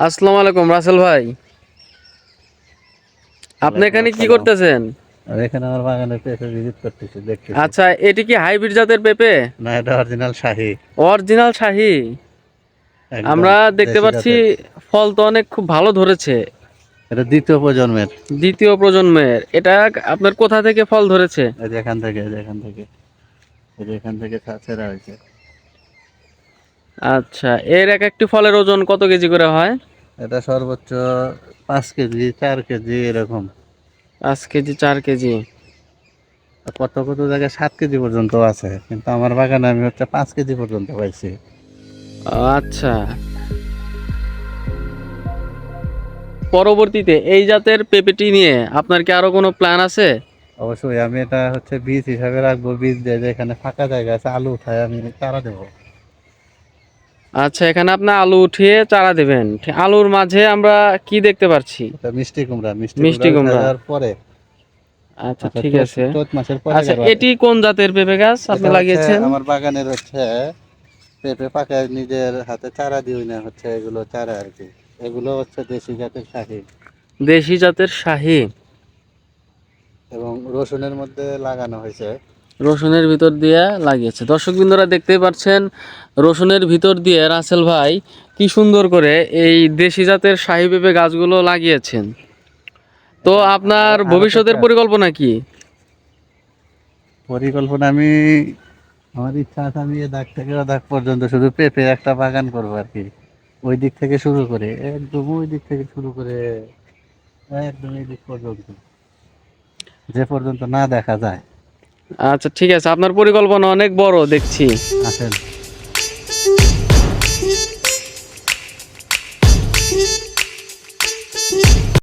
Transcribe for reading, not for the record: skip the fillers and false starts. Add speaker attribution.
Speaker 1: আসসালামু আলাইকুম রাসেল ভাই, আপনি
Speaker 2: ওয়ালাইকুম
Speaker 1: এখানে কি
Speaker 2: আসসালাম।
Speaker 1: করতেছেন?
Speaker 2: আর এখানে আমার বাগানে পেঁপে ভিজিট করতেছি, দেখতেছি।
Speaker 1: আচ্ছা, এটি কি হাইব্রিড জাতের পেঁপে?
Speaker 2: না, এটা অরিজিনাল শাহী।
Speaker 1: অরিজিনাল শাহী?
Speaker 2: একদম
Speaker 1: আমরা দেখতে
Speaker 2: দেশি
Speaker 1: পাচ্ছি
Speaker 2: জাতের।
Speaker 1: ফল তো অনেক খুব ভালো ধরেছে।
Speaker 2: এটা দ্বিতীয় প্রজন্মের।
Speaker 1: দ্বিতীয় প্রজন্মের এটা আপনার কোথা থেকে ফল ধরেছে?
Speaker 2: এই যে এখান থেকে, এই যে এখান থেকে, এই যে এখান থেকে ছেঁড়া হয়েছে।
Speaker 1: আচ্ছা, এর এক একটি ফলের ওজন কত কেজি করে হয়?
Speaker 2: এটা সর্বোচ্চ 5 কেজি, 4 কেজি এরকম।
Speaker 1: 5 কেজি, 4 কেজি?
Speaker 2: আর কত কত জায়গায় 7 কেজি পর্যন্ত আছে, কিন্তু আমার বাগানে আমি 5 কেজি পর্যন্ত পাইছি।
Speaker 1: আচ্ছা, পরবর্তীতে এই জাতের পেঁপেটি নিয়ে আপনার কি আরো কোনো প্ল্যান আছে?
Speaker 2: অবশ্যই আমি এটা বীজ হিসাবে রাখবো, বীজ দিয়ে যেখানে ফাঁকা জায়গা আছে আলু উঠায় আমি চারা দেবো।
Speaker 1: আচ্ছা, এখানে আপনি আলু উঠিয়ে চারা দেবেন। আলুর মাঝে আমরা কি দেখতে পাচ্ছি?
Speaker 2: এটা মিষ্টি কুমড়া, মিষ্টি কুমড়া
Speaker 1: মিষ্টি
Speaker 2: উঠে
Speaker 1: কুমড়া।
Speaker 2: যাওয়ার পরে,
Speaker 1: আচ্ছা,
Speaker 2: আচ্ছা
Speaker 1: ঠিক
Speaker 2: চৈত
Speaker 1: আছে।
Speaker 2: চৈত মাসের পরে
Speaker 1: আচ্ছা,
Speaker 2: গাড়বা।
Speaker 1: এটি কোন জাতের পেঁপে গাছ আপনি
Speaker 2: এটা
Speaker 1: লাগিয়েছেন?
Speaker 2: আমার বাগানের পেঁপে পাকায় নিজের হাতে চারা দিই না, এগুলো চারা আর কি। এগুলো দেশি জাতের শাহী।
Speaker 1: দেশি জাতের শাহী।
Speaker 2: এবং রসুনের মধ্যে লাগানো হয়েছে।
Speaker 1: রসুনের ভিতর দিয়ে লাগিয়েছে। দর্শকবৃন্দরা দেখতেই পাচ্ছেন, রসুনের ভিতর দিয়ে রাসেল ভাই কি সুন্দর করে এই দেশি জাতের শাহী পেঁপে গাছগুলো লাগিয়েছেন। তো
Speaker 2: এটা
Speaker 1: আপনার
Speaker 2: আরো আরো
Speaker 1: ভবিষ্যতের
Speaker 2: পেঁপে আছে।
Speaker 1: পরিকল্পনা কি?
Speaker 2: পরিকল্পনা আমার ইচ্ছা আছে, আমি এ দাগ থেকে ও দাগ পর্যন্ত শুধু পেঁপে একটা বাগান করবো আর কি। ওই দিক থেকে শুরু করে, একদম ওই দিক থেকে শুরু করে একদম এই দিক পর্যন্ত, যে পর্যন্ত না দেখা যায়।
Speaker 1: আচ্ছা, ঠিক আছে, আপনার পরিকল্পনা অনেক বড় দেখছি।
Speaker 2: আসেন।